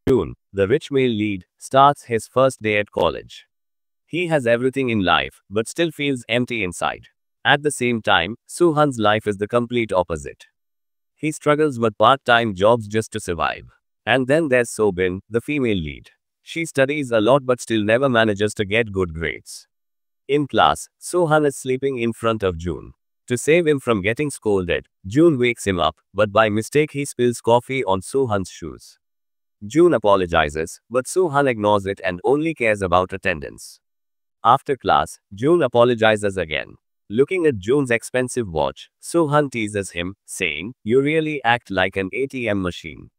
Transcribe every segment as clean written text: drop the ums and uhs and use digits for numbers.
June, the rich male lead, starts his first day at college. He has everything in life, but still feels empty inside. At the same time, Suhan's life is the complete opposite. He struggles with part-time jobs just to survive. And then there's Sobin, the female lead. She studies a lot but still never manages to get good grades. In class, Sohan is sleeping in front of June. To save him from getting scolded, June wakes him up, but by mistake he spills coffee on Sohan's shoes. June apologizes, but Sohan ignores it and only cares about attendance. After class, June apologizes again. Looking at June's expensive watch, Sohan teases him, saying, "You really act like an ATM machine.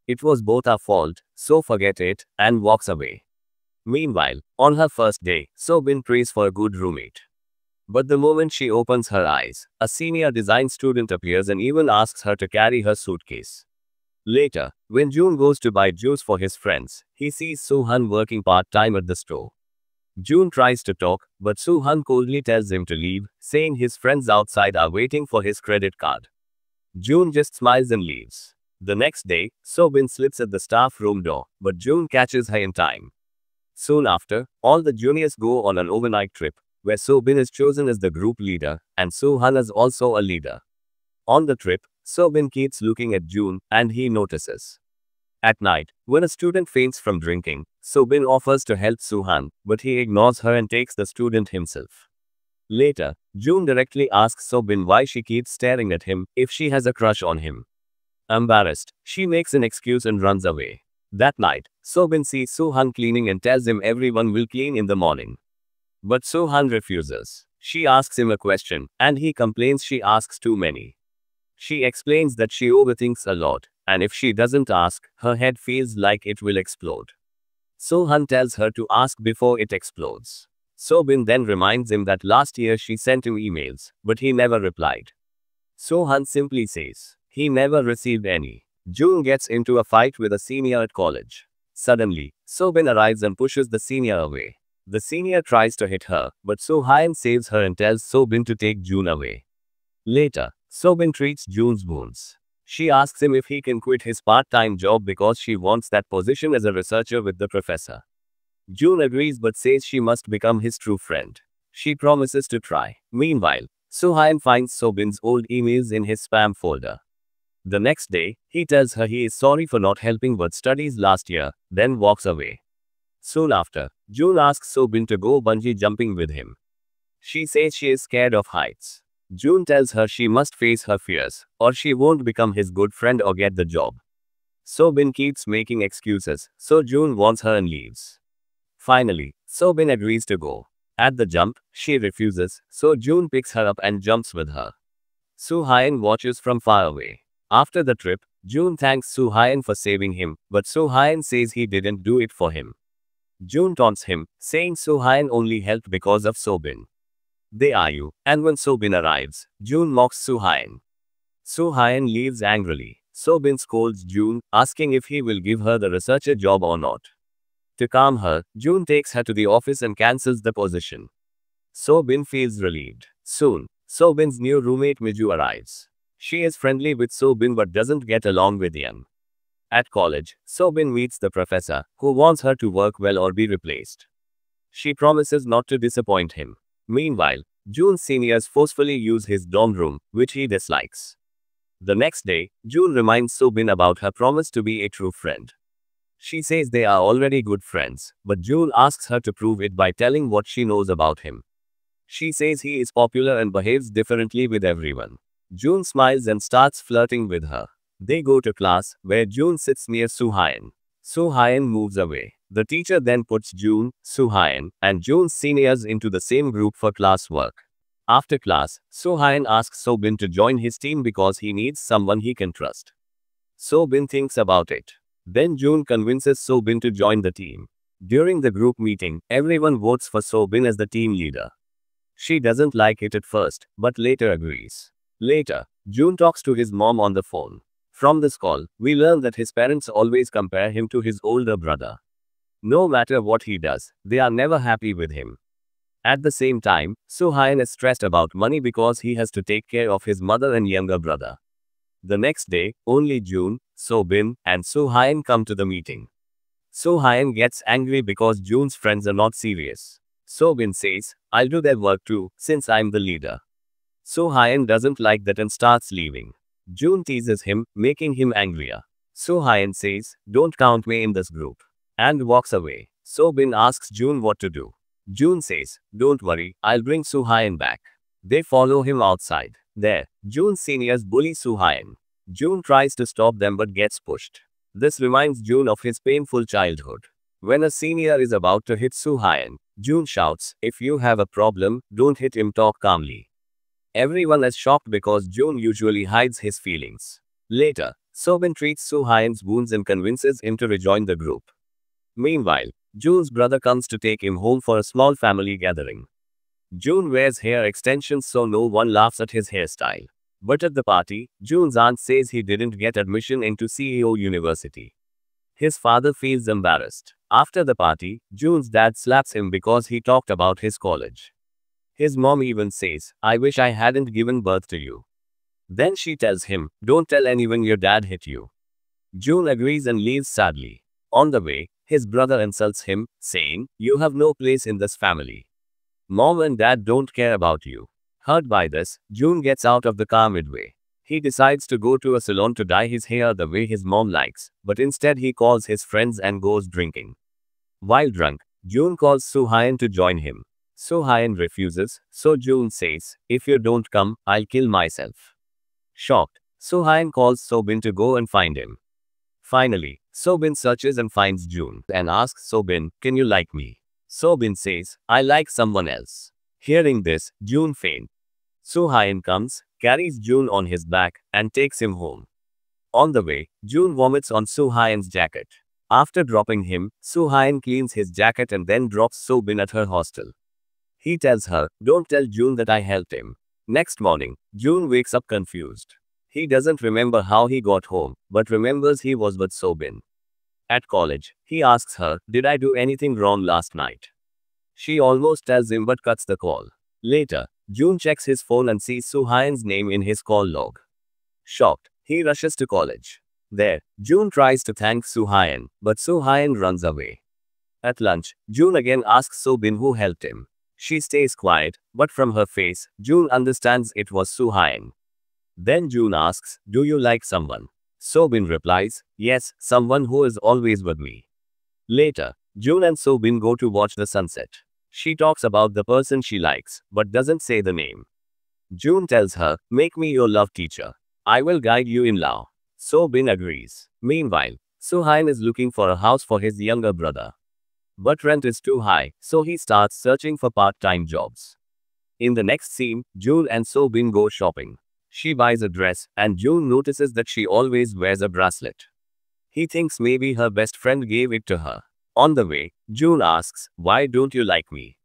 It was both our fault, so forget it," and walks away. Meanwhile, on her first day, Sobin prays for a good roommate. But the moment she opens her eyes, a senior design student appears and even asks her to carry her suitcase. Later, when June goes to buy juice for his friends, he sees Sohan working part-time at the store. June tries to talk, but Sohan coldly tells him to leave, saying his friends outside are waiting for his credit card. June just smiles and leaves. The next day, Sobin slips at the staff room door, but June catches her in time. Soon after, all the juniors go on an overnight trip, where Sobin is chosen as the group leader, and Sohan is also a leader. On the trip, Sobin keeps looking at June, and he notices. At night, when a student faints from drinking, Sobin offers to help Sohan, but he ignores her and takes the student himself. Later, June directly asks Sobin why she keeps staring at him, if she has a crush on him. Embarrassed, she makes an excuse and runs away. That night, Sobin sees Sohan cleaning and tells him everyone will clean in the morning. But Sohan refuses. She asks him a question, and he complains she asks too many. She explains that she overthinks a lot, and if she doesn't ask, her head feels like it will explode. Sohan tells her to ask before it explodes. Sobin then reminds him that last year she sent him emails, but he never replied. Sohan simply says he never received any. June gets into a fight with a senior at college. Suddenly, Sobin arrives and pushes the senior away. The senior tries to hit her, but Sohan saves her and tells Sobin to take June away. Later, Sobin treats June's wounds. She asks him if he can quit his part-time job because she wants that position as a researcher with the professor. June agrees but says she must become his true friend. She promises to try. Meanwhile, Sohan finds Sobin's old emails in his spam folder. The next day, he tells her he is sorry for not helping with studies last year, then walks away. Soon after, June asks Sobin to go bungee jumping with him. She says she is scared of heights. June tells her she must face her fears, or she won't become his good friend or get the job. Sobin keeps making excuses, so June wants her and leaves. Finally, Sobin agrees to go. At the jump, she refuses, so June picks her up and jumps with her. Sohan watches from far away. After the trip, June thanks Sohan for saving him, but Sohan says he didn't do it for him. June taunts him, saying Sohan only helped because of Sobin. They argue, and when Sobin arrives, June mocks Sohan. Sohan leaves angrily. Sobin scolds June, asking if he will give her the researcher job or not. To calm her, June takes her to the office and cancels the position. Sobin feels relieved. Soon, Sobin's new roommate Miju arrives. She is friendly with Sobin but doesn't get along with him. At college, Sobin meets the professor, who wants her to work well or be replaced. She promises not to disappoint him. Meanwhile, June's seniors forcefully use his dorm room, which he dislikes. The next day, June reminds Sobin about her promise to be a true friend. She says they are already good friends, but June asks her to prove it by telling what she knows about him. She says he is popular and behaves differently with everyone. June smiles and starts flirting with her. They go to class, where June sits near Sohan. Sohan moves away. The teacher then puts June, Sohan, and June's seniors into the same group for classwork. After class, Sohan asks Sobin to join his team because he needs someone he can trust. Sobin thinks about it. Then June convinces Sobin to join the team. During the group meeting, everyone votes for Sobin as the team leader. She doesn't like it at first, but later agrees. Later, June talks to his mom on the phone. From this call, we learn that his parents always compare him to his older brother. No matter what he does, they are never happy with him. At the same time, Sohan is stressed about money because he has to take care of his mother and younger brother. The next day, only June, Sobin, and Sohan come to the meeting. Hyun gets angry because June's friends are not serious. Bin says, I'll do their work too, since I'm the leader. Hyun doesn't like that and starts leaving. June teases him, making him angrier. Hyun says, don't count me in this group. And walks away. Bin asks June what to do. June says, don't worry, I'll bring Hyun back. They follow him outside. There, June's seniors bully Hyun. June tries to stop them but gets pushed. This reminds June of his painful childhood. When a senior is about to hit Hyun, June shouts, if you have a problem, don't hit him, talk calmly. Everyone is shocked because June usually hides his feelings. Later, Bin treats Hyun's wounds and convinces him to rejoin the group. Meanwhile, June's brother comes to take him home for a small family gathering. June wears hair extensions so no one laughs at his hairstyle. But at the party, June's aunt says he didn't get admission into CEO University. His father feels embarrassed. After the party, June's dad slaps him because he talked about his college. His mom even says, I wish I hadn't given birth to you. Then she tells him, don't tell anyone your dad hit you. June agrees and leaves sadly. On the way, his brother insults him, saying, you have no place in this family. Mom and dad don't care about you. Hurt by this, June gets out of the car midway. He decides to go to a salon to dye his hair the way his mom likes, but instead he calls his friends and goes drinking. While drunk, June calls Hyun to join him. Hyun refuses, so June says, if you don't come, I'll kill myself. Shocked, Hyun calls Bin to go and find him. Finally, Bin searches and finds June and asks Bin, can you like me? Bin says, I like someone else. Hearing this, June faints. Hyun comes, carries June on his back, and takes him home. On the way, June vomits on Hyun's jacket. After dropping him, Hyun cleans his jacket and then drops Bin at her hostel. He tells her, don't tell June that I helped him. Next morning, June wakes up confused. He doesn't remember how he got home, but remembers he was with Bin. At college, he asks her, did I do anything wrong last night? She almost tells him but cuts the call. Later, June checks his phone and sees Hyun's name in his call log. Shocked, he rushes to college. There, June tries to thank Hyun, but Hyun runs away. At lunch, June again asks Bin who helped him. She stays quiet, but from her face, June understands it was Hyun. Then June asks, do you like someone? Bin replies, yes, someone who is always with me. Later, June and Bin go to watch the sunset. She talks about the person she likes, but doesn't say the name. June tells her, make me your love teacher. I will guide you in law. Bin agrees. Meanwhile, Hyun is looking for a house for his younger brother. But rent is too high, so he starts searching for part-time jobs. In the next scene, June and Bin go shopping. She buys a dress, and June notices that she always wears a bracelet. He thinks maybe her best friend gave it to her. On the way, June asks, why don't you like me?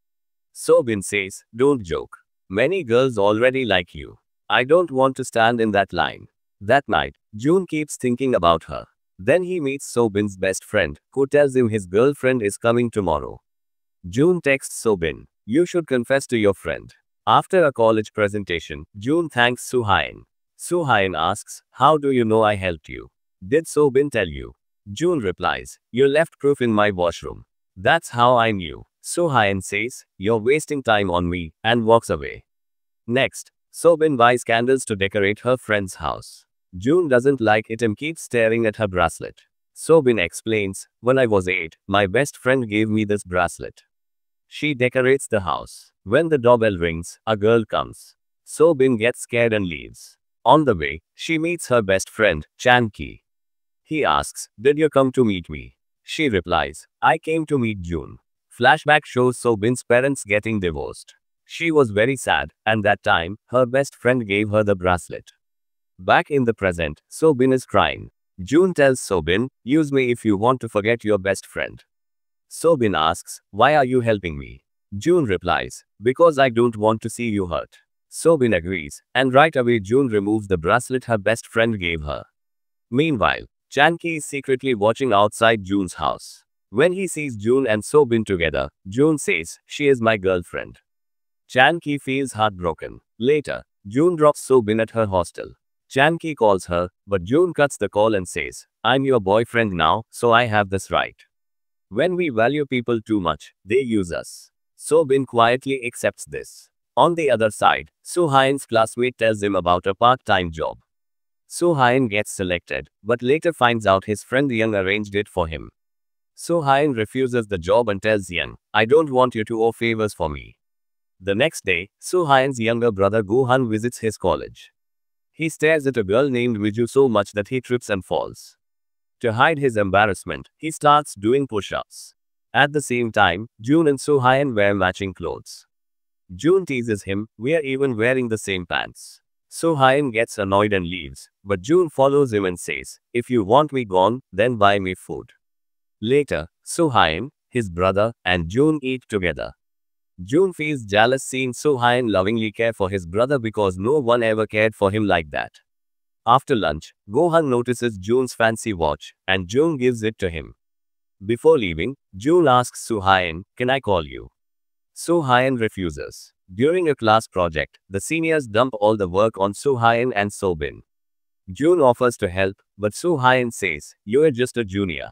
Bin says, don't joke. Many girls already like you. I don't want to stand in that line. That night, June keeps thinking about her. Then he meets Bin's best friend, who tells him his girlfriend is coming tomorrow. June texts Bin, you should confess to your friend. After a college presentation, June thanks Hyun. Hyun asks, how do you know I helped you? Did Bin tell you? June replies, you left proof in my washroom. That's how I knew. Hyun says, you're wasting time on me, and walks away. Next, Bin buys candles to decorate her friend's house. June doesn't like it and keeps staring at her bracelet. Bin explains, when I was 8, my best friend gave me this bracelet. She decorates the house. When the doorbell rings, a girl comes. Bin gets scared and leaves. On the way, she meets her best friend, Chan-ki. He asks, did you come to meet me? She replies, I came to meet June. Flashback shows Bin's parents getting divorced. She was very sad, and that time, her best friend gave her the bracelet. Back in the present, Bin is crying. June tells Bin, use me if you want to forget your best friend. Bin asks, why are you helping me? June replies, because I don't want to see you hurt. Bin agrees, and right away June removes the bracelet her best friend gave her. Meanwhile, Chan-ki is secretly watching outside June's house. When he sees June and Bin together, June says, she is my girlfriend. Chan-ki feels heartbroken. Later, June drops Bin at her hostel. Chan-ki calls her, but June cuts the call and says, I'm your boyfriend now, so I have this right. When we value people too much, they use us. Sobin quietly accepts this. On the other side, Suhain's classmate tells him about a part-time job. Suhain gets selected, but later finds out his friend Young arranged it for him. Suhain refuses the job and tells Young, I don't want you to owe favors for me. The next day, Suhain's younger brother Gohan visits his college. He stares at a girl named Miju so much that he trips and falls. To hide his embarrassment, he starts doing push-ups. At the same time, June and Suhain wear matching clothes. June teases him, we are even wearing the same pants. Suhain gets annoyed and leaves, but June follows him and says, if you want me gone, then buy me food. Later, Suhain, his brother, and June eat together. June feels jealous seeing Suhain lovingly care for his brother because no one ever cared for him like that. After lunch, Gohan notices June's fancy watch, and June gives it to him. Before leaving, June asks Suhain, can I call you? Suhain refuses. During a class project, the seniors dump all the work on Suhain and Sobin. June offers to help, but Suhain says, you're just a junior.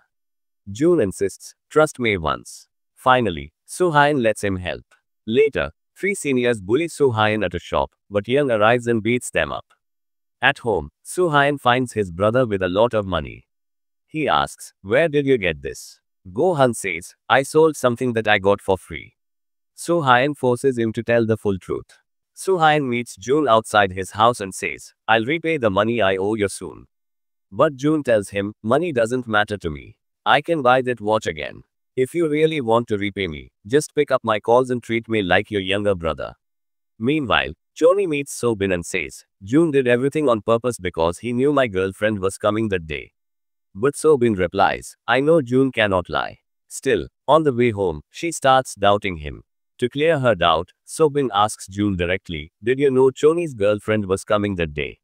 June insists, trust me once. Finally, Suhain lets him help. Later, three seniors bully Suhain at a shop, but Young arrives and beats them up. At home, Suhain finds his brother with a lot of money. He asks, where did you get this? Gohan says, I sold something that I got for free. Suhain forces him to tell the full truth. Suhain meets June outside his house and says, I'll repay the money I owe you soon. But June tells him, money doesn't matter to me. I can buy that watch again. If you really want to repay me, just pick up my calls and treat me like your younger brother. Meanwhile, Johnny meets Sobin and says, June did everything on purpose because he knew my girlfriend was coming that day. But Sobin replies, I know June cannot lie. Still, on the way home, she starts doubting him. To clear her doubt, Sobin asks June directly, did you know Choni's girlfriend was coming that day?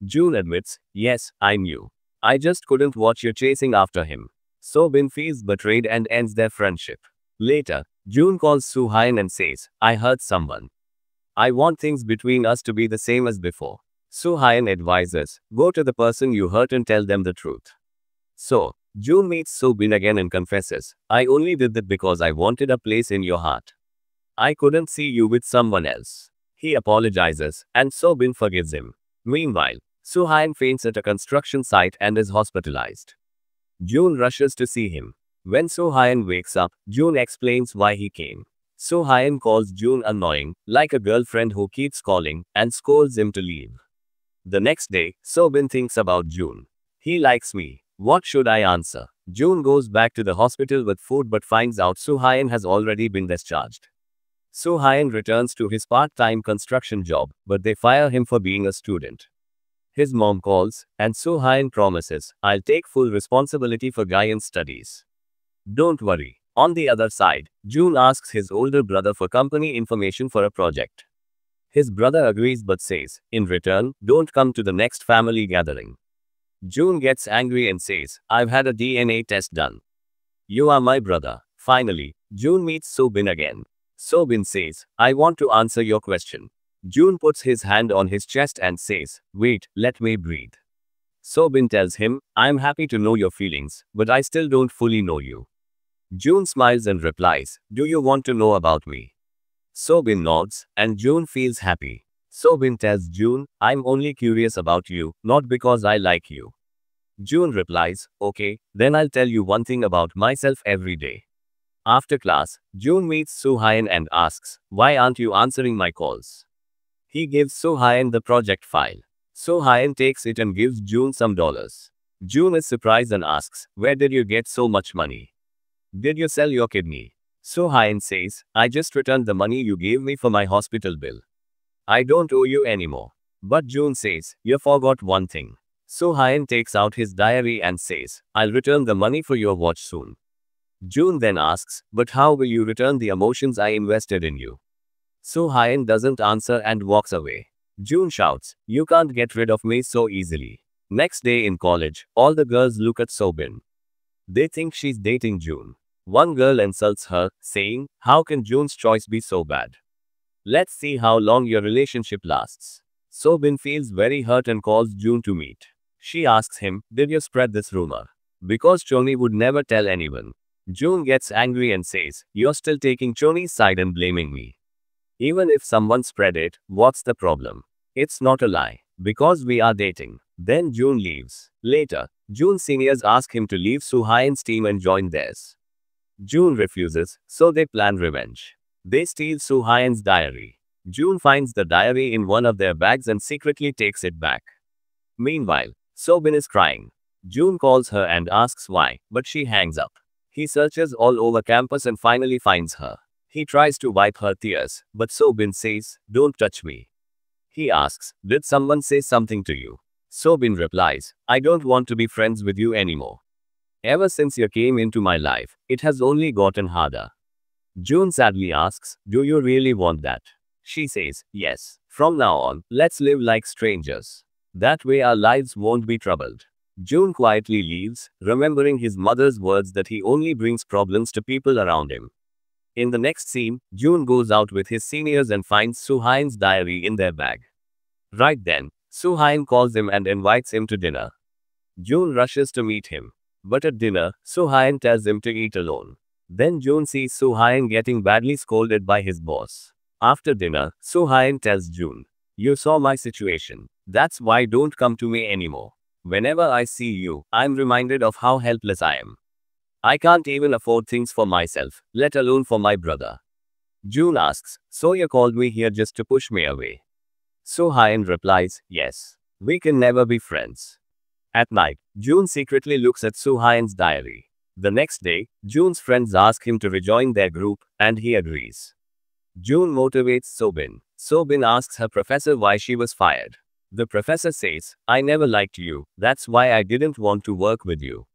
June admits, yes, I knew. I just couldn't watch you chasing after him. Sobin feels betrayed and ends their friendship. Later, June calls Suhain and says, I hurt someone. I want things between us to be the same as before. Suhain advises, go to the person you hurt and tell them the truth. So, June meets Sobin again and confesses, I only did that because I wanted a place in your heart. I couldn't see you with someone else. He apologizes, and Sobin forgives him. Meanwhile, Suhain faints at a construction site and is hospitalized. June rushes to see him. When Suhain wakes up, June explains why he came. Suhain calls June annoying, like a girlfriend who keeps calling, and scolds him to leave. The next day, Sobin thinks about June. He likes me. What should I answer? June goes back to the hospital with food but finds out Suhain has already been discharged. Suhain returns to his part-time construction job, but they fire him for being a student. His mom calls, and Suhain promises, I'll take full responsibility for Gaian's studies. Don't worry. On the other side, June asks his older brother for company information for a project. His brother agrees but says, in return, don't come to the next family gathering. June gets angry and says, I've had a DNA test done. You are my brother. Finally, June meets Sobin again. Sobin says, I want to answer your question. June puts his hand on his chest and says, wait, let me breathe. Sobin tells him, I'm happy to know your feelings, but I still don't fully know you. June smiles and replies, do you want to know about me? Sobin nods, and June feels happy. Sobin tells June, I'm only curious about you, not because I like you. June replies, okay, then I'll tell you one thing about myself every day. After class, June meets Suhain and asks, why aren't you answering my calls? He gives Suhain the project file. Suhain takes it and gives June some dollars. June is surprised and asks, where did you get so much money? Did you sell your kidney? Suhain says, I just returned the money you gave me for my hospital bill. I don't owe you anymore. But June says, you forgot one thing. Suhain takes out his diary and says, I'll return the money for your watch soon. June then asks, but how will you return the emotions I invested in you? Suhain doesn't answer and walks away. June shouts, you can't get rid of me so easily. Next day in college, all the girls look at Sobin. They think she's dating June. One girl insults her, saying, how can June's choice be so bad? Let's see how long your relationship lasts. Sobin feels very hurt and calls June to meet. She asks him, did you spread this rumor? Because Choni would never tell anyone. June gets angry and says, "You're still taking Choni's side and blaming me. Even if someone spread it, what's the problem? It's not a lie. Because we are dating." Then June leaves. Later, June's seniors ask him to leave Suhain's team and join theirs. June refuses, so they plan revenge. They steal Suhain's diary. June finds the diary in one of their bags and secretly takes it back. Meanwhile, Sobin is crying. June calls her and asks why, but she hangs up. He searches all over campus and finally finds her. He tries to wipe her tears, but Sobin says, "Don't touch me." He asks, "Did someone say something to you?" Sobin replies, "I don't want to be friends with you anymore. Ever since you came into my life, it has only gotten harder." June sadly asks, "Do you really want that?" She says, "Yes. From now on, let's live like strangers. That way our lives won't be troubled." June quietly leaves, remembering his mother's words that he only brings problems to people around him. In the next scene, June goes out with his seniors and finds Suhain's diary in their bag. Right then, Suhain calls him and invites him to dinner. June rushes to meet him. But at dinner, Suhain tells him to eat alone. Then June sees Suhain getting badly scolded by his boss. After dinner, Suhain tells June, "You saw my situation. That's why don't come to me anymore. Whenever I see you, I'm reminded of how helpless I am. I can't even afford things for myself, let alone for my brother." June asks, "So you called me here just to push me away?" Suhain replies, "Yes. We can never be friends." At night, June secretly looks at Suhain's diary. The next day, June's friends ask him to rejoin their group, and he agrees. June motivates Sobin. Sobin asks her professor why she was fired. The professor says, "I never liked you, that's why I didn't want to work with you."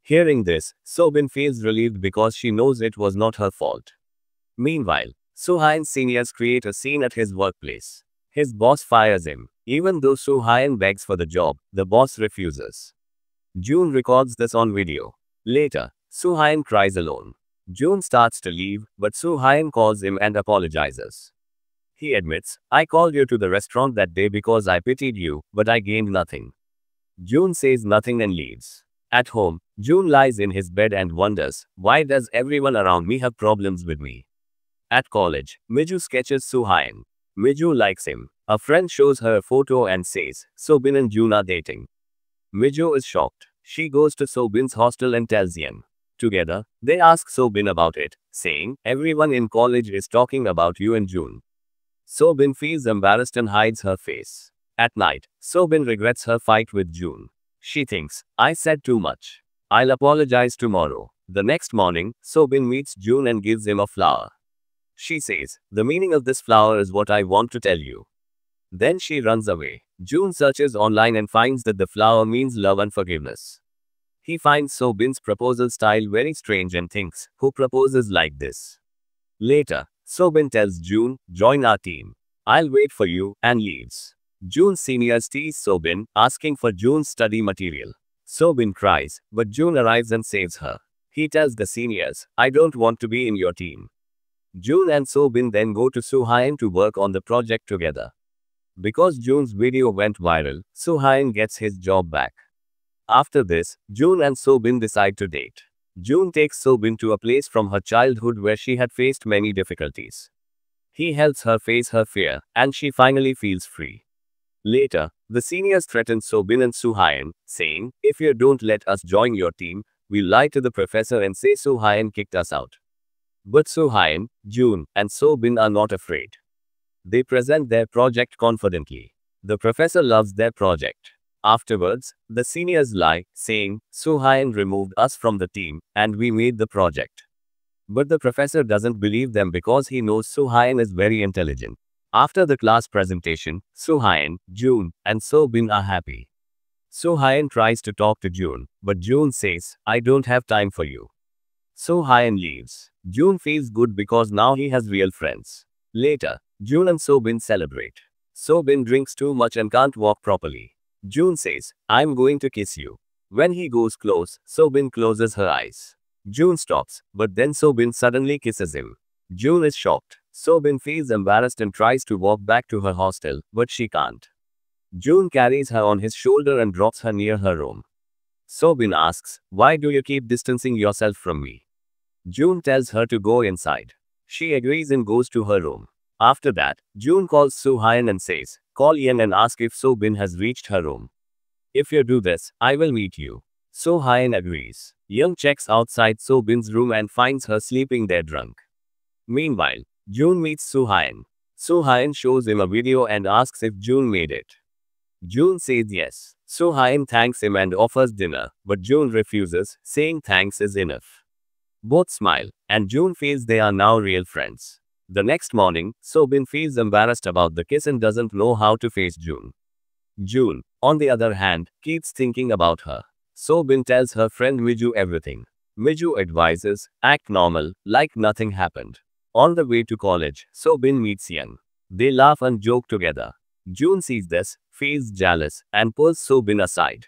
Hearing this, Sobin feels relieved because she knows it was not her fault. Meanwhile, Suhain's seniors create a scene at his workplace. His boss fires him. Even though Suhain begs for the job, the boss refuses. June records this on video. Later, Suhain cries alone. June starts to leave, but Suhain calls him and apologizes. He admits, "I called you to the restaurant that day because I pitied you, but I gained nothing." June says nothing and leaves. At home, June lies in his bed and wonders, why does everyone around me have problems with me? At college, Miju sketches Suhain. Miju likes him. A friend shows her a photo and says, "Sobin and June are dating." Miju is shocked. She goes to Sobin's hostel and tells Yan. Together, they ask Sobin about it, saying, "Everyone in college is talking about you and June." Sobin feels embarrassed and hides her face. At night, Sobin regrets her fight with June. She thinks, "I said too much. I'll apologize tomorrow." The next morning, Sobin meets June and gives him a flower. She says, "The meaning of this flower is what I want to tell you." Then she runs away. June searches online and finds that the flower means love and forgiveness. He finds Sobin's proposal style very strange and thinks, "Who proposes like this?" Later, Sobin tells June, "Join our team. I'll wait for you," and leaves. June's seniors tease Sobin, asking for June's study material. Sobin cries, but June arrives and saves her. He tells the seniors, "I don't want to be in your team." June and Sobin then go to Suhain to work on the project together. Because June's video went viral, Suhain gets his job back. After this, June and Sobin decide to date. June takes Sobin to a place from her childhood where she had faced many difficulties. He helps her face her fear, and she finally feels free. Later, the seniors threaten Sobin and Suhain, saying, "If you don't let us join your team, we'll lie to the professor and say Suhain kicked us out." But Suhain, June, and Sobin are not afraid. They present their project confidently. The professor loves their project. Afterwards, the seniors lie, saying, "Suhain removed us from the team, and we made the project." But the professor doesn't believe them because he knows Suhain is very intelligent. After the class presentation, Suhain, June, and Sobin are happy. Suhain tries to talk to June, but June says, "I don't have time for you." Suhain leaves. June feels good because now he has real friends. Later, June and Sobin celebrate. Sobin drinks too much and can't walk properly. June says, "I'm going to kiss you." When he goes close, Sobin closes her eyes. June stops, but then Sobin suddenly kisses him. June is shocked. Sobin feels embarrassed and tries to walk back to her hostel, but she can't. June carries her on his shoulder and drops her near her room. Sobin asks, "Why do you keep distancing yourself from me?" June tells her to go inside. She agrees and goes to her room. After that, June calls Soo Hyun and says, call Young and ask if So Bin has reached her room. If you do this, I will meet you. So Hyun agrees. Young checks outside So Bin's room and finds her sleeping there drunk. Meanwhile, June meets Soo Hyun. So Hyun shows him a video and asks if June made it. June says yes. So Hyun thanks him and offers dinner, but June refuses, saying thanks is enough. Both smile, and June feels they are now real friends. The next morning, So Bin feels embarrassed about the kiss and doesn't know how to face June. June, on the other hand, keeps thinking about her. So Bin tells her friend Miju everything. Miju advises, act normal, like nothing happened. On the way to college, So Bin meets Young. They laugh and joke together. June sees this, feels jealous, and pulls So Bin aside.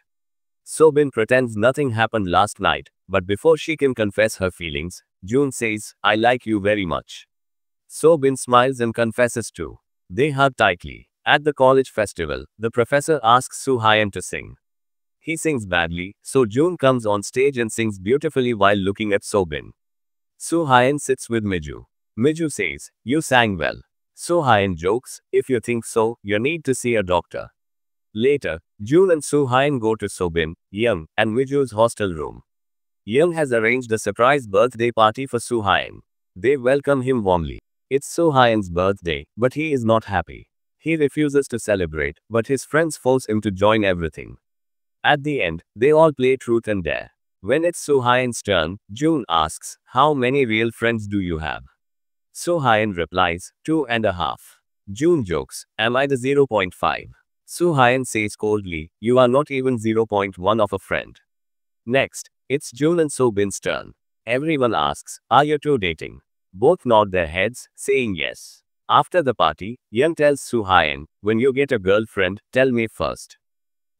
So Bin pretends nothing happened last night, but before she can confess her feelings, June says, I like you very much. So Bin smiles and confesses too. They hug tightly. At the college festival, the professor asks Soo Hyun to sing. He sings badly, so June comes on stage and sings beautifully while looking at So Bin. Soo Hyun sits with Miju. Miju says, you sang well. So Hyun jokes, if you think so, you need to see a doctor. Later, June and Soo Hyun go to So Bin, Young, and Miju's hostel room. Young has arranged a surprise birthday party for Soo Hyun. They welcome him warmly. It's So Hyun's birthday, but he is not happy. He refuses to celebrate, but his friends force him to join everything. At the end, they all play truth and dare. When it's Soo Hyun's turn, June asks, how many real friends do you have? So Hyun replies, 2.5. June jokes, am I the 0.5? So Hyun says coldly, you are not even 0.1 of a friend. Next, it's June and So Bin's turn. Everyone asks, are you two dating? Both nod their heads, saying yes. After the party, Young tells Soo Hyun, when you get a girlfriend, tell me first.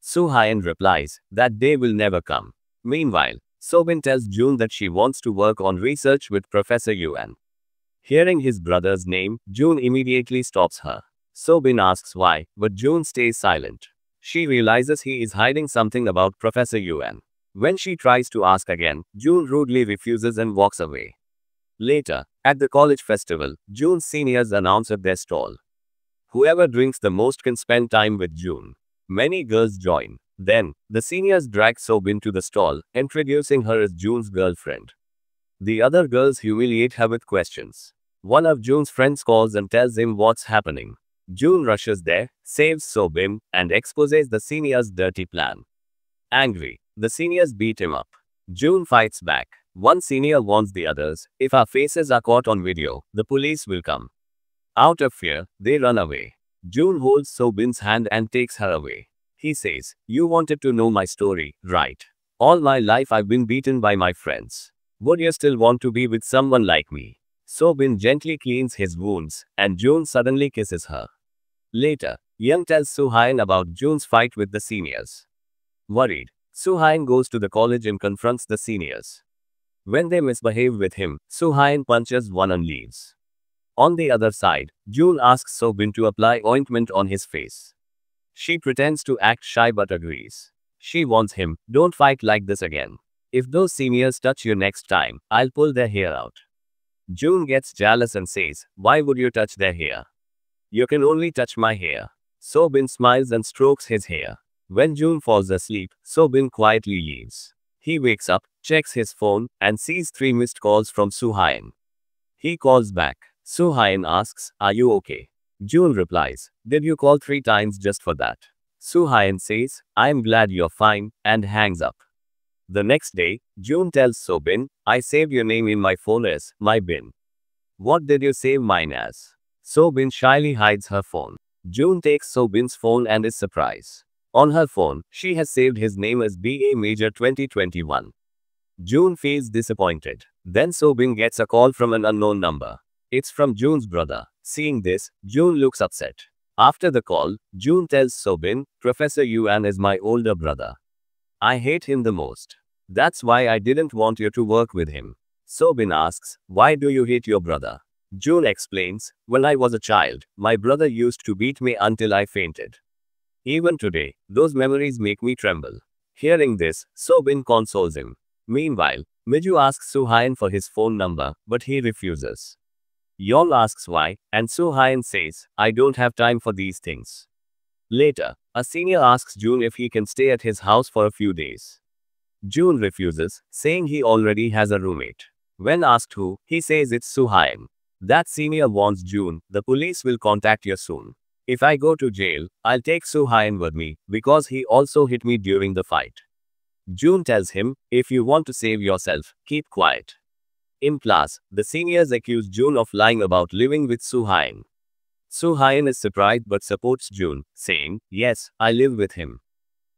Soo Hyun replies, that day will never come. Meanwhile, So Bin tells June that she wants to work on research with Professor Yuan. Hearing his brother's name, June immediately stops her. So Bin asks why, but June stays silent. She realizes he is hiding something about Professor Yuan. When she tries to ask again, June rudely refuses and walks away. Later, at the college festival, June's seniors announce at their stall. Whoever drinks the most can spend time with June. Many girls join. Then, the seniors drag So Bin to the stall, introducing her as June's girlfriend. The other girls humiliate her with questions. One of June's friends calls and tells him what's happening. June rushes there, saves So Bin, and exposes the seniors' dirty plan. Angry, the seniors beat him up. June fights back. One senior warns the others, if our faces are caught on video, the police will come. Out of fear, they run away. June holds So Bin's hand and takes her away. He says, you wanted to know my story, right? All my life I've been beaten by my friends. Would you still want to be with someone like me? So Bin gently cleans his wounds, and June suddenly kisses her. Later, Young tells Soo Hyun about June's fight with the seniors. Worried, Soo Hyun goes to the college and confronts the seniors. When they misbehave with him, Soo Hyun punches one and leaves. On the other side, June asks So Bin to apply ointment on his face. She pretends to act shy but agrees. She warns him, don't fight like this again. If those seniors touch you next time, I'll pull their hair out. June gets jealous and says, why would you touch their hair? You can only touch my hair. So Bin smiles and strokes his hair. When June falls asleep, So Bin quietly leaves. He wakes up, checks his phone, and sees 3 missed calls from Soo Hyun. He calls back. Soo Hyun asks, are you okay? June replies, did you call 3 times just for that? Soo Hyun says, I'm glad you're fine, and hangs up. The next day, June tells So Bin, I saved your name in my phone as my Bin. What did you save mine as? So Bin shyly hides her phone. June takes So Bin's phone and is surprised. On her phone, she has saved his name as BA Major 2021. June feels disappointed. Then So Bin gets a call from an unknown number. It's from June's brother. Seeing this, June looks upset. After the call, June tells So Bin, Professor Yuan is my older brother. I hate him the most. That's why I didn't want you to work with him. So Bin asks, why do you hate your brother? June explains, when I was a child, my brother used to beat me until I fainted. Even today, those memories make me tremble. Hearing this, So Bin consoles him. Meanwhile, Miju asks Suhayan for his phone number, but he refuses. Yol asks why, and Suhayan says, I don't have time for these things. Later, a senior asks June if he can stay at his house for a few days. June refuses, saying he already has a roommate. When asked who, he says it's Suhayan. That senior warns June, the police will contact you soon. If I go to jail, I'll take Suhayan with me, because he also hit me during the fight. June tells him, if you want to save yourself, keep quiet. In class, the seniors accuse June of lying about living with Suhayan. Suhayan is surprised but supports June, saying, yes, I live with him.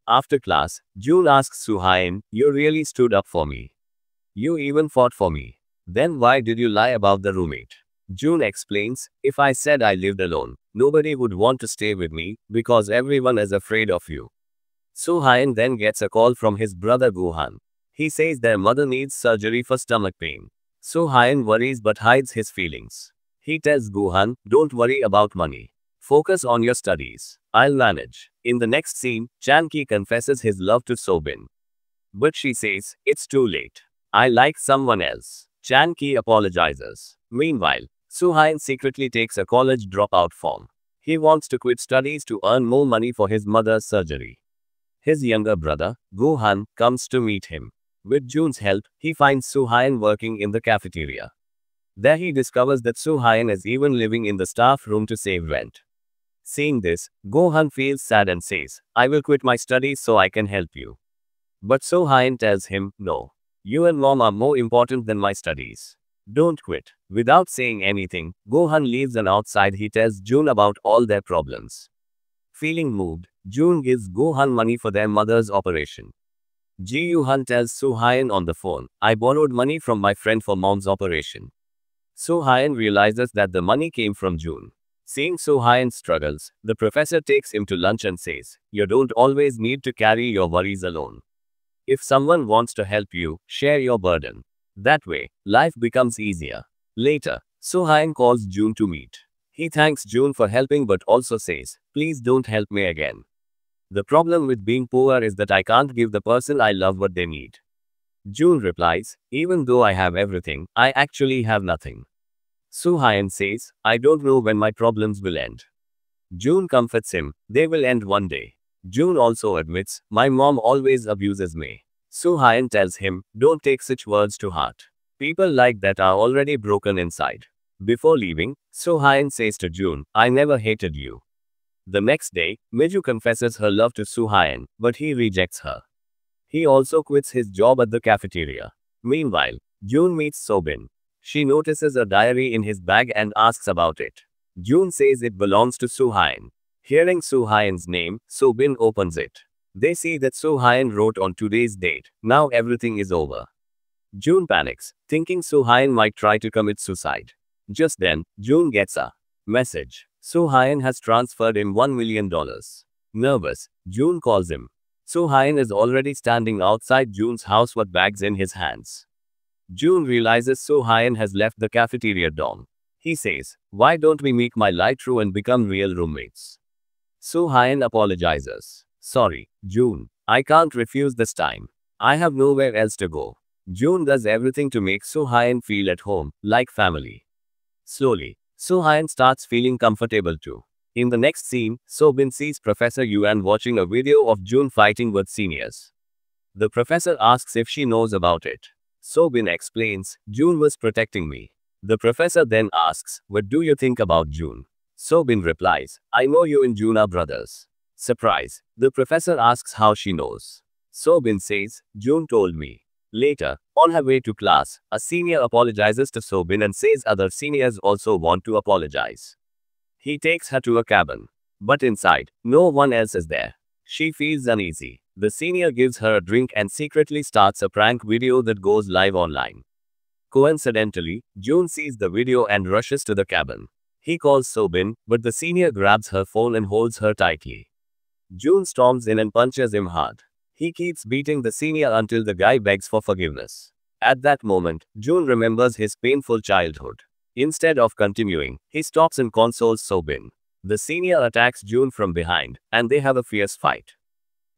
After class, June asks Suhayan, you really stood up for me. You even fought for me. Then why did you lie about the roommate? June explains, if I said I lived alone, nobody would want to stay with me, because everyone is afraid of you. Suhayan then gets a call from his brother Guhan. He says their mother needs surgery for stomach pain. Suhayan worries but hides his feelings. He tells Guhan, don't worry about money. Focus on your studies. I'll manage. In the next scene, Chanki confesses his love to Sobin. But she says, it's too late. I like someone else. Chanki apologizes. Meanwhile, Suhayan secretly takes a college dropout form. He wants to quit studies to earn more money for his mother's surgery. His younger brother, Guhan, comes to meet him. With June's help, he finds Suhayan working in the cafeteria. There he discovers that Suhayan is even living in the staff room to save rent. Seeing this, Guhan feels sad and says, I will quit my studies so I can help you. But Suhayan tells him, no. You and mom are more important than my studies. Don't quit. Without saying anything, Guhan leaves and outside he tells June about all their problems. Feeling moved, June gives Guhan money for their mother's operation. Ji Yuhan tells Suhayan on the phone, I borrowed money from my friend for mom's operation. Suhayan realizes that the money came from June. Seeing Suhayan struggles, the professor takes him to lunch and says, you don't always need to carry your worries alone. If someone wants to help you, share your burden. That way, life becomes easier. Later, Suhayan calls June to meet. He thanks June for helping but also says, please don't help me again. The problem with being poor is that I can't give the person I love what they need. June replies, even though I have everything, I actually have nothing. Suhayan says, I don't know when my problems will end. June comforts him, they will end one day. June also admits, my mom always abuses me. Suhayan tells him, don't take such words to heart. People like that are already broken inside. Before leaving, Suhayan says to June, I never hated you. The next day, Miju confesses her love to Suhayan, but he rejects her. He also quits his job at the cafeteria. Meanwhile, June meets Sobin. She notices a diary in his bag and asks about it. June says it belongs to Suhayan. Hearing Suhayan's name, Sobin opens it. They see that Suhayan wrote on today's date, now everything is over. June panics, thinking Suhayan might try to commit suicide. Just then, June gets a message. Suhayan has transferred him $1 million. Nervous, June calls him. Suhayan is already standing outside June's house with bags in his hands. June realizes Suhayan has left the cafeteria dorm. He says, why don't we make my lie true and become real roommates? Suhayan apologizes. Sorry, June. I can't refuse this time. I have nowhere else to go. June does everything to make Suhayan feel at home, like family. Slowly, Suhayan starts feeling comfortable too. In the next scene, Sobin sees Professor Yuan watching a video of June fighting with seniors. The professor asks if she knows about it. Sobin explains, June was protecting me. The professor then asks, what do you think about June? Sobin replies, I know you and June are brothers. Surprise, the professor asks how she knows. Sobin says, June told me. Later, on her way to class, a senior apologizes to Sobin and says other seniors also want to apologize. He takes her to a cabin. But inside, no one else is there. She feels uneasy. The senior gives her a drink and secretly starts a prank video that goes live online. Coincidentally, June sees the video and rushes to the cabin. He calls Sobin, but the senior grabs her phone and holds her tightly. June storms in and punches him hard. He keeps beating the senior until the guy begs for forgiveness. At that moment, June remembers his painful childhood. Instead of continuing, he stops and consoles Sobin. The senior attacks June from behind, and they have a fierce fight.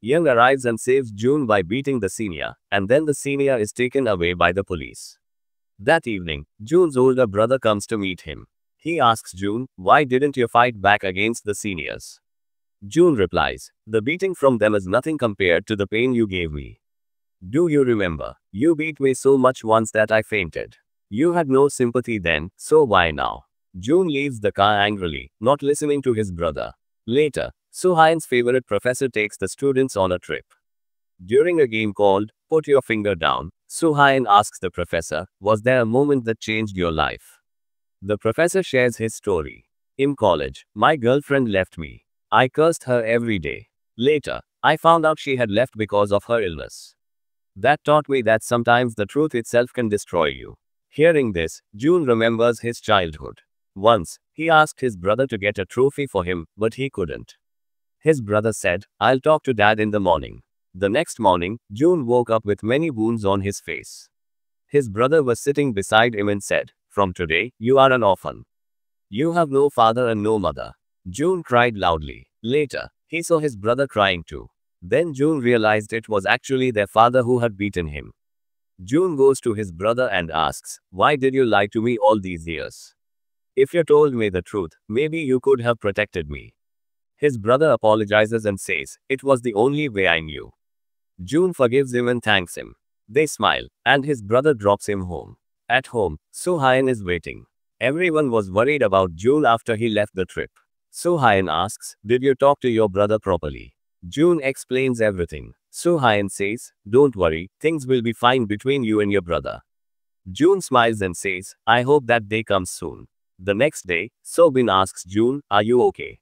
Young arrives and saves June by beating the senior, and then the senior is taken away by the police. That evening, June's older brother comes to meet him. He asks June, "Why didn't you fight back against the seniors?" June replies, "The beating from them is nothing compared to the pain you gave me. Do you remember? You beat me so much once that I fainted. You had no sympathy then, so why now?" June leaves the car angrily, not listening to his brother. Later, Soo-hyun's favorite professor takes the students on a trip. During a game called Put Your Finger Down, Soo-hyun asks the professor, "Was there a moment that changed your life?" The professor shares his story. "In college, my girlfriend left me. I cursed her every day. Later, I found out she had left because of her illness. That taught me that sometimes the truth itself can destroy you." Hearing this, June remembers his childhood. Once, he asked his brother to get a trophy for him, but he couldn't. His brother said, "I'll talk to dad in the morning." The next morning, June woke up with many wounds on his face. His brother was sitting beside him and said, "From today, you are an orphan. You have no father and no mother." June cried loudly. Later, he saw his brother crying too. Then June realized it was actually their father who had beaten him. June goes to his brother and asks, "Why did you lie to me all these years? If you told me the truth, maybe you could have protected me." His brother apologizes and says, "It was the only way I knew." June forgives him and thanks him. They smile, and his brother drops him home. At home, Soo-hyun is waiting. Everyone was worried about June after he left the trip. Soo-hyun asks, "Did you talk to your brother properly?" June explains everything. Soo-hyun says, "Don't worry, things will be fine between you and your brother." June smiles and says, "I hope that day comes soon." The next day, So-bin asks June, "Are you okay?"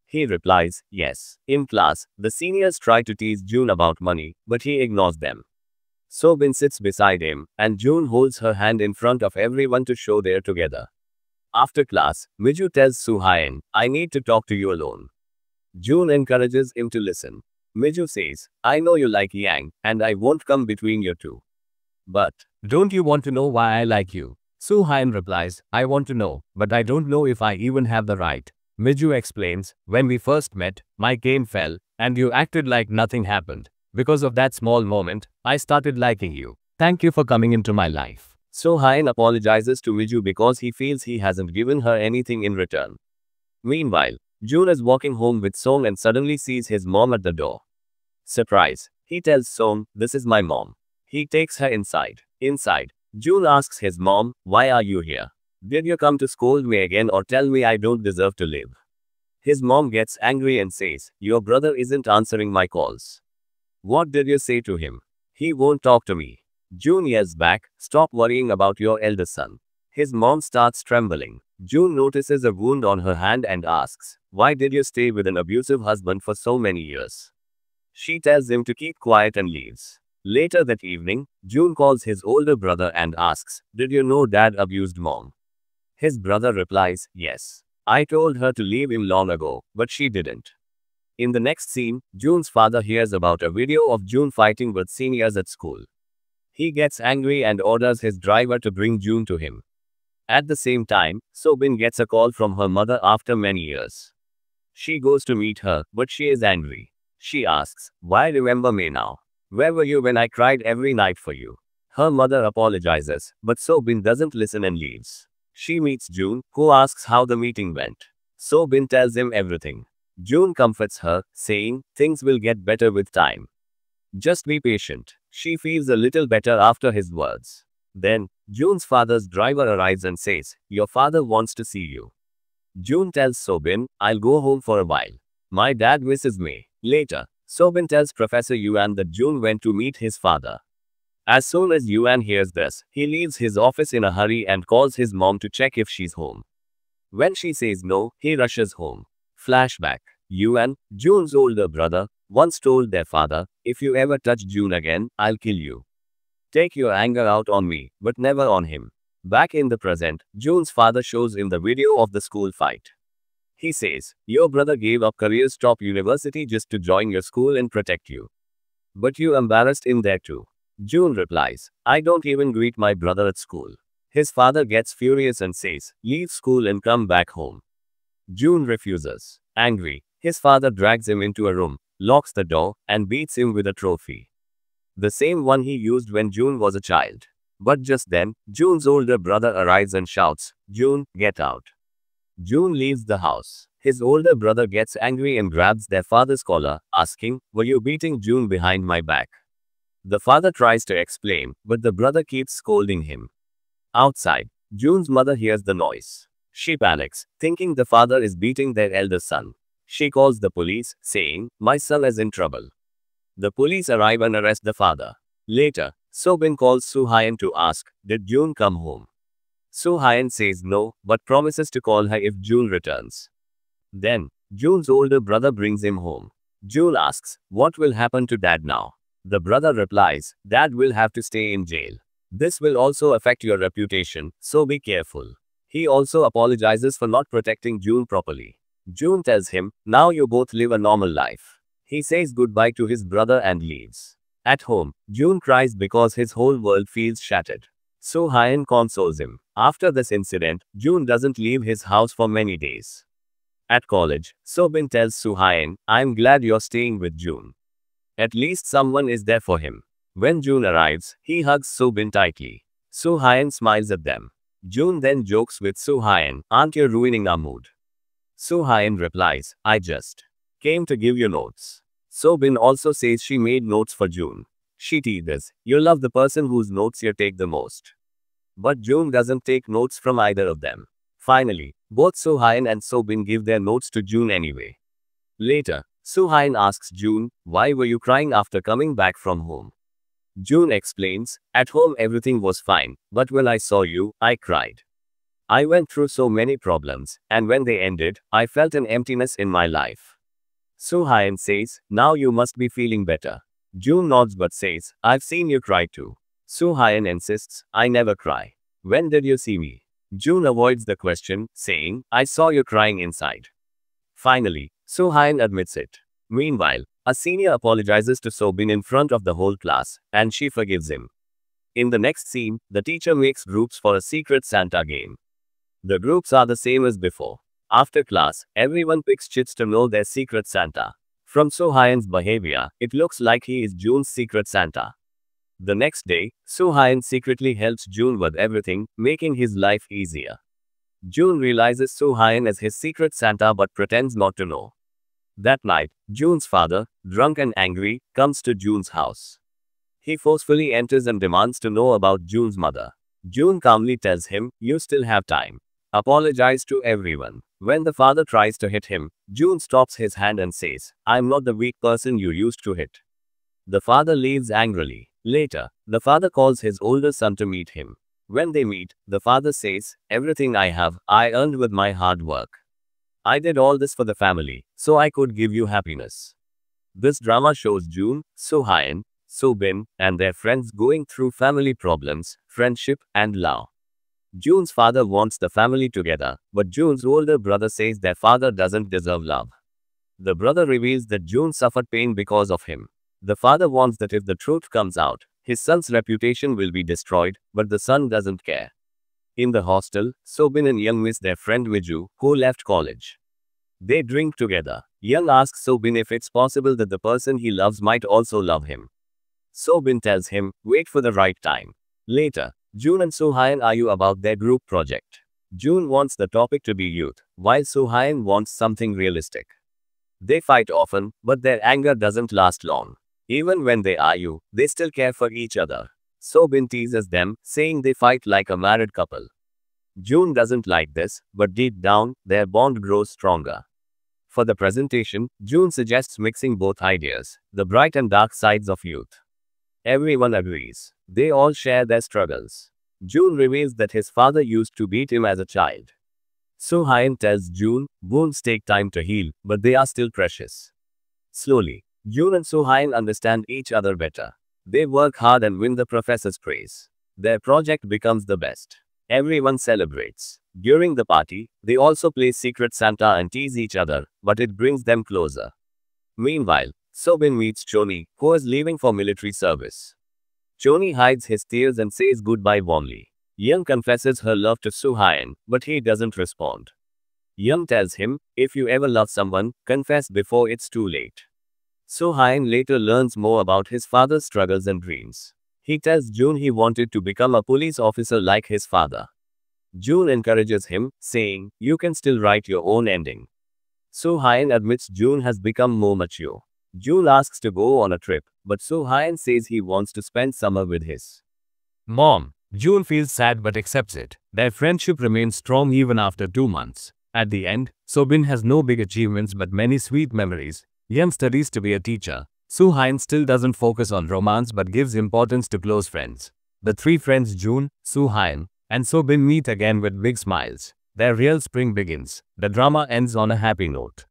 He replies, "Yes." In class, the seniors try to tease June about money, but he ignores them. So-bin sits beside him, and June holds her hand in front of everyone to show they're together. After class, Miju tells Soo-hyun, "I need to talk to you alone." June encourages him to listen. Miju says, "I know you like Yang, and I won't come between you two. But, don't you want to know why I like you?" Soo-hyun replies, "I want to know, but I don't know if I even have the right." Miju explains, "When we first met, my cane fell, and you acted like nothing happened. Because of that small moment, I started liking you. Thank you for coming into my life." Soo-hyun apologizes to Miju because he feels he hasn't given her anything in return. Meanwhile, June is walking home with Song and suddenly sees his mom at the door. Surprise! He tells Song, "This is my mom." He takes her inside. Inside, June asks his mom, "Why are you here? Did you come to scold me again or tell me I don't deserve to live?" His mom gets angry and says, "Your brother isn't answering my calls. What did you say to him? He won't talk to me." June yells back, "Stop worrying about your elder son." His mom starts trembling. June notices a wound on her hand and asks, "Why did you stay with an abusive husband for so many years?" She tells him to keep quiet and leaves. Later that evening, June calls his older brother and asks, "Did you know dad abused mom?" His brother replies, "Yes. I told her to leave him long ago, but she didn't." In the next scene, June's father hears about a video of June fighting with seniors at school. He gets angry and orders his driver to bring June to him. At the same time, So-bin gets a call from her mother after many years. She goes to meet her, but she is angry. She asks, "Why remember me now? Where were you when I cried every night for you?" Her mother apologizes, but So-bin doesn't listen and leaves. She meets June, who asks how the meeting went. So-bin tells him everything. June comforts her, saying, "Things will get better with time. Just be patient." She feels a little better after his words. Then, June's father's driver arrives and says, "Your father wants to see you." June tells So-bin, "I'll go home for a while. My dad misses me." Later, So-bin tells Professor Yuan that June went to meet his father. As soon as Yuan hears this, he leaves his office in a hurry and calls his mom to check if she's home. When she says no, he rushes home. Flashback. Yuan, June's older brother, once told their father, "If you ever touch June again, I'll kill you. Take your anger out on me, but never on him." Back in the present, June's father shows him the video of the school fight. He says, "Your brother gave up career's top university just to join your school and protect you. But you embarrassed him there too." June replies, "I don't even greet my brother at school." His father gets furious and says, "Leave school and come back home." June refuses. Angry, his father drags him into a room, locks the door, and beats him with a trophy. The same one he used when June was a child. But just then, June's older brother arrives and shouts, "June, get out." June leaves the house. His older brother gets angry and grabs their father's collar, asking, "Were you beating June behind my back?" The father tries to explain, but the brother keeps scolding him. Outside, June's mother hears the noise. She panics, thinking the father is beating their elder son. She calls the police, saying, "My son is in trouble." The police arrive and arrest the father. Later, Sobin calls Soo-hyun to ask, "Did June come home?" Soo-hyun says no, but promises to call her if June returns. Then, June's older brother brings him home. June asks, "What will happen to Dad now?" The brother replies, "Dad will have to stay in jail. This will also affect your reputation, so be careful." He also apologizes for not protecting June properly. June tells him, "Now you both live a normal life." He says goodbye to his brother and leaves. At home, June cries because his whole world feels shattered. Soo-hyun consoles him. After this incident, June doesn't leave his house for many days. At college, Sobin tells Soo-hyun, "I'm glad you're staying with June. At least someone is there for him." When June arrives, he hugs Sobin tightly. Soo-hyun smiles at them. June then jokes with Soo-hyun, "Aren't you ruining our mood?" Soo-hyun replies, "I just came to give you notes." Sobin also says she made notes for June. She teases, "You love the person whose notes you take the most." But June doesn't take notes from either of them. Finally, both Soo-hyun and Sobin give their notes to June anyway. Later, Soo-hyun asks June, "Why were you crying after coming back from home?" June explains, "At home everything was fine, but when I saw you, I cried. I went through so many problems, and when they ended, I felt an emptiness in my life." Soo-hyun says, "Now you must be feeling better." June nods but says, "I've seen you cry too." Soo-hyun insists, "I never cry. When did you see me?" June avoids the question, saying, "I saw you crying inside." Finally, Soo-hyun admits it. Meanwhile, a senior apologizes to Sobin in front of the whole class, and she forgives him. In the next scene, the teacher makes groups for a secret Santa game. The groups are the same as before. After class, everyone picks chits to know their secret Santa. From Soo-hyun's behavior, it looks like he is June's secret Santa. The next day, Soo-hyun secretly helps June with everything, making his life easier. June realizes Soo-hyun as his secret Santa but pretends not to know. That night, June's father, drunk and angry, comes to June's house. He forcefully enters and demands to know about June's mother. June calmly tells him, "You still have time. Apologize to everyone." When the father tries to hit him, June stops his hand and says, "I'm not the weak person you used to hit." The father leaves angrily. Later, the father calls his older son to meet him. When they meet, the father says, "Everything I have, I earned with my hard work. I did all this for the family, so I could give you happiness." This drama shows June, Soo-hyun, Sobin, and their friends going through family problems, friendship, and love. June's father wants the family together, but June's older brother says their father doesn't deserve love. The brother reveals that June suffered pain because of him. The father warns that if the truth comes out, his son's reputation will be destroyed, but the son doesn't care. In the hostel, Sobin and Young miss their friend Viju, who left college. They drink together. Young asks Sobin if it's possible that the person he loves might also love him. Sobin tells him, "Wait for the right time." Later, June and Soo-hyun argue about their group project. June wants the topic to be youth, while Soo-hyun wants something realistic. They fight often, but their anger doesn't last long. Even when they argue, they still care for each other. Sobin teases them, saying they fight like a married couple. June doesn't like this, but deep down, their bond grows stronger. For the presentation, June suggests mixing both ideas, the bright and dark sides of youth. Everyone agrees. They all share their struggles. June reveals that his father used to beat him as a child. Soo-hyun tells June, wounds take time to heal, but they are still precious. Slowly, June and Soo-hyun understand each other better. They work hard and win the professor's praise. Their project becomes the best. Everyone celebrates. During the party, they also play Secret Santa and tease each other, but it brings them closer. Meanwhile, Sobin meets Choni, who is leaving for military service. Choni hides his tears and says goodbye warmly. Young confesses her love to Soo-hyun, but he doesn't respond. Young tells him, "If you ever love someone, confess before it's too late." Sohain later learns more about his father's struggles and dreams. He tells June he wanted to become a police officer like his father. June encourages him, saying, "You can still write your own ending." Sohain admits June has become more mature. June asks to go on a trip, but Sohain says he wants to spend summer with his mom. June feels sad but accepts it. Their friendship remains strong even after 2 months. At the end, Sobin has no big achievements but many sweet memories. Yem studies to be a teacher. Sohain still doesn't focus on romance but gives importance to close friends. The three friends June, Sohain, and Sobin meet again with big smiles. Their real spring begins. The drama ends on a happy note.